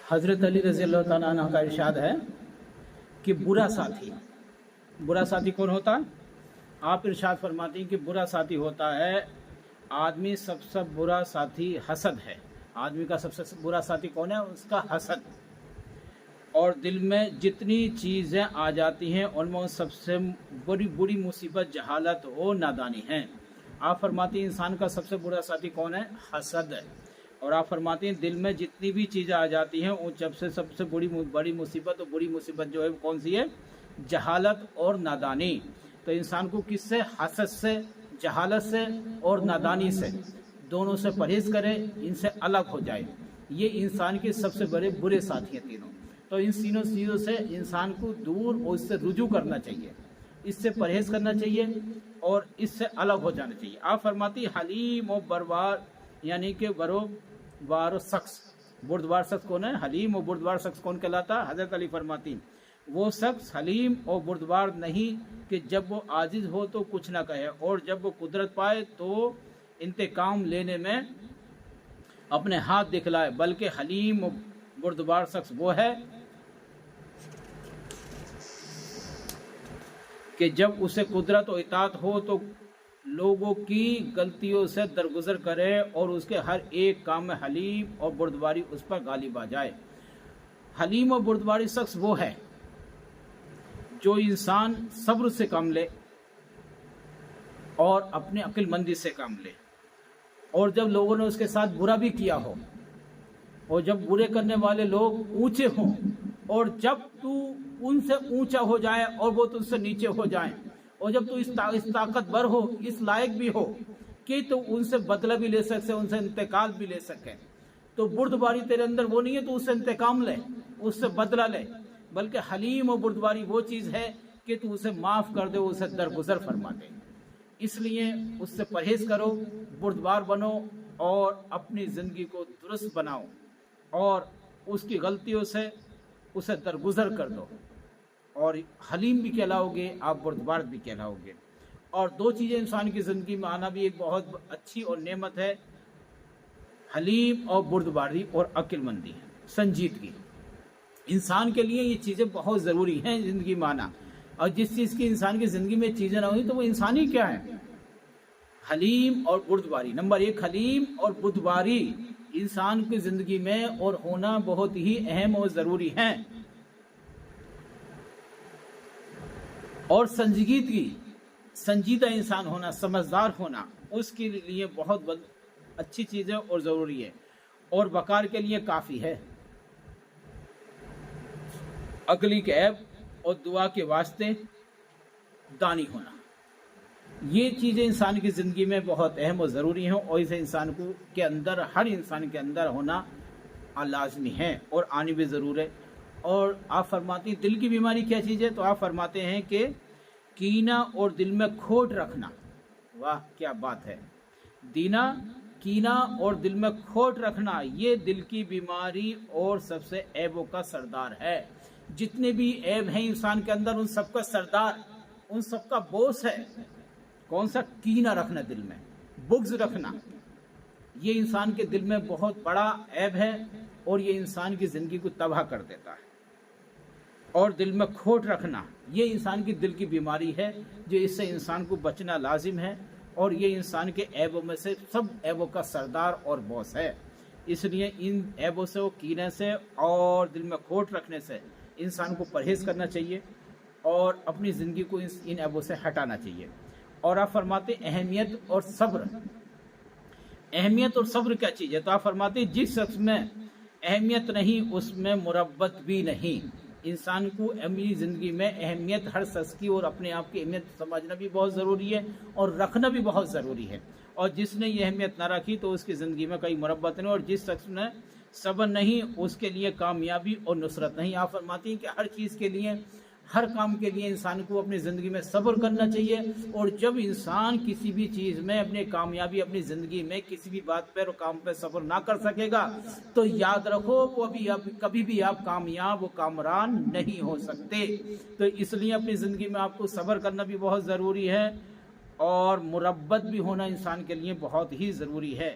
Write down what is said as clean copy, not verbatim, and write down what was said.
حضرت علی رضی اللہ تعالیٰ عنہ کا ارشاد ہے کہ برا ساتھی کون ہوتا؟ آپ ارشاد فرماتی ہیں کہ برا ساتھی ہوتا ہے آدمی سب سے برا ساتھی حسد ہے۔ آدمی کا سب سے برا ساتھی کون ہے؟ اس کا حسد۔ اور دل میں جتنی چیزیں آ جاتی ہیں ان میں سب سے بری مصیبت جہالت و نادانی ہے۔ آپ فرماتی ہیں انسان کا سب سے برا ساتھی کون ہے؟ حسد ہے۔ اور آپ فرماتی ہیں دل میں جتنی بھی چیزیں آ جاتی ہیں ان سب سے بڑی مصیبت اور بری مصیبت جو ہے وہ کون سی ہے؟ جہالت اور نادانی۔ تو انسان کو کس سے؟ حسد سے، جہالت سے اور نادانی سے، دونوں سے پرہیز کرے، ان سے الگ ہو جائے۔ یہ انسان کے سب سے بڑے برے ساتھی ہیں تینوں۔ تو ان تینوں چیزوں سے انسان کو دور اور اس سے رجوع کرنا چاہیے، اس سے پرہیز کرنا چاہیے اور اس سے الگ ہو جانا چاہیے۔ آپ فرماتی حلیم و بردبار، یعنی کہ بردبار شخص، بردبار شخص کون ہے؟ حلیم و بردبار شخص کون کہلاتا؟ حضرت علی فرماتی وہ شخص حلیم اور بردبار نہیں کہ جب وہ عاجز ہو تو کچھ نہ کہے، اور جب وہ قدرت پائے تو انتقام لینے میں اپنے ہاتھ دکھلائے، بلکہ حلیم و بردبار شخص وہ ہے کہ جب اسے قدرت و اطاعت ہو تو لوگوں کی غلطیوں سے درگزر کرے اور اس کے ہر ایک کام میں حلیم اور بردباری اس پر غالب آ جائے۔ حلیم اور بردباری شخص وہ ہے جو انسان صبر سے کام لے اور اپنے عقل مندی سے کام لے، اور جب لوگوں نے اس کے ساتھ برا بھی کیا ہو، اور جب برے کرنے والے لوگ اونچے ہوں، اور جب تو ان سے اونچا ہو جائے اور وہ تجھ سے نیچے ہو جائیں، اور جب تو اس طاقتور ہو، اس لائق بھی ہو کہ تو ان سے بدلہ بھی لے سکے، ان سے انتقال بھی لے سکے، تو بردباری تیرے اندر وہ نہیں ہے تو اس سے انتقام لے، اس سے بدلہ لے، بلکہ حلیم و بردباری وہ چیز ہے کہ تو اسے معاف کر دے، اسے درگزر فرما دے۔ اس لیے اس سے پرہیز کرو، بردبار بنو اور اپنی زندگی کو درست بناؤ، اور اس کی غلطیوں سے اسے درگزر کر دو، اور حلیم بھی کہلاؤ گے، آپ بردبار بھی کہلاؤ گے۔ اور دو چیزیں انسان کی زندگی میں آنا بھی ایک بہت اچھی اور نعمت ہے، حلیم اور بردباری اور عقل مندی، سنجیدگی۔ انسان کے لیے یہ چیزیں بہت ضروری ہیں زندگی میں آنا، اور جس چیز کی انسان کی زندگی میں چیزیں نہ ہوئی تو وہ انسان ہی کیا ہے؟ حلیم اور بردباری۔ نمبر ایک، حلیم اور بردباری انسان کی زندگی میں اور ہونا بہت ہی اہم اور ضروری ہے۔ اور سنجیدگی، سنجیدہ انسان ہونا، سمجھدار ہونا اس کے لیے بہت اچھی چیز ہے اور ضروری ہے، اور وقار کے لیے کافی ہے۔ عقلی کے عیب اور دعا کے واسطے دانی ہونا، یہ چیزیں انسان کی زندگی میں بہت اہم اور ضروری ہیں، اور اسے انسان کو کے اندر، ہر انسان کے اندر ہونا لازمی ہے اور آنی بھی ضرور ہے۔ اور آپ فرماتے ہیں دل کی بیماری کیا چیز ہے؟ تو آپ فرماتے ہیں کہ کینہ اور دل میں کھوٹ رکھنا۔ واہ کیا بات ہے! کینہ اور دل میں کھوٹ رکھنا یہ دل کی بیماری اور سب سے عیبوں کا سردار ہے۔ جتنے بھی عیب ہیں انسان کے اندر ان سب کا سردار، ان سب کا بوس ہے کون سا؟ کینہ رکھنا، دل میں بغض رکھنا۔ یہ انسان کے دل میں بہت بڑا عیب ہے اور یہ انسان کی زندگی کو تباہ کر دیتا ہے۔ اور دل میں کھوٹ رکھنا یہ انسان کی دل کی بیماری ہے، جو اس سے انسان کو بچنا لازم ہے، اور یہ انسان کے عیبوں میں سے سب عیبوں کا سردار اور باس ہے۔ اس لیے ان عیبوں سے، کینے سے اور دل میں کھوٹ رکھنے سے انسان کو پرہیز کرنا چاہیے اور اپنی زندگی کو ان عیبوں سے ہٹانا چاہیے۔ اور آپ فرماتے اہمیت اور صبر۔ اہمیت اور صبر کیا چیز ہے؟ تو آپ فرماتے جس شخص میں اہمیت نہیں اس میں مربت بھی نہیں۔ انسان کو اپنی زندگی میں اہمیت ہر شخص کی اور اپنے آپ کی اہمیت سمجھنا بھی بہت ضروری ہے اور رکھنا بھی بہت ضروری ہے، اور جس نے یہ اہمیت نہ رکھی تو اس کی زندگی میں کوئی مربت نہیں، اور جس شخص نے صبر نہیں اس کے لیے کامیابی اور نصرت نہیں۔ آپ فرماتی ہیں کہ ہر چیز کے لیے، ہر کام کے لیے انسان کو اپنی زندگی میں صبر کرنا چاہیے، اور جب انسان کسی بھی چیز میں اپنے کامیابی، اپنی زندگی میں کسی بھی بات پر اور کام پہ صبر نہ کر سکے گا تو یاد رکھو وہ کبھی بھی آپ کامیاب و کامران نہیں ہو سکتے۔ تو اس لیے اپنی زندگی میں آپ کو صبر کرنا بھی بہت ضروری ہے، اور مربت بھی ہونا انسان کے لیے بہت ہی ضروری ہے۔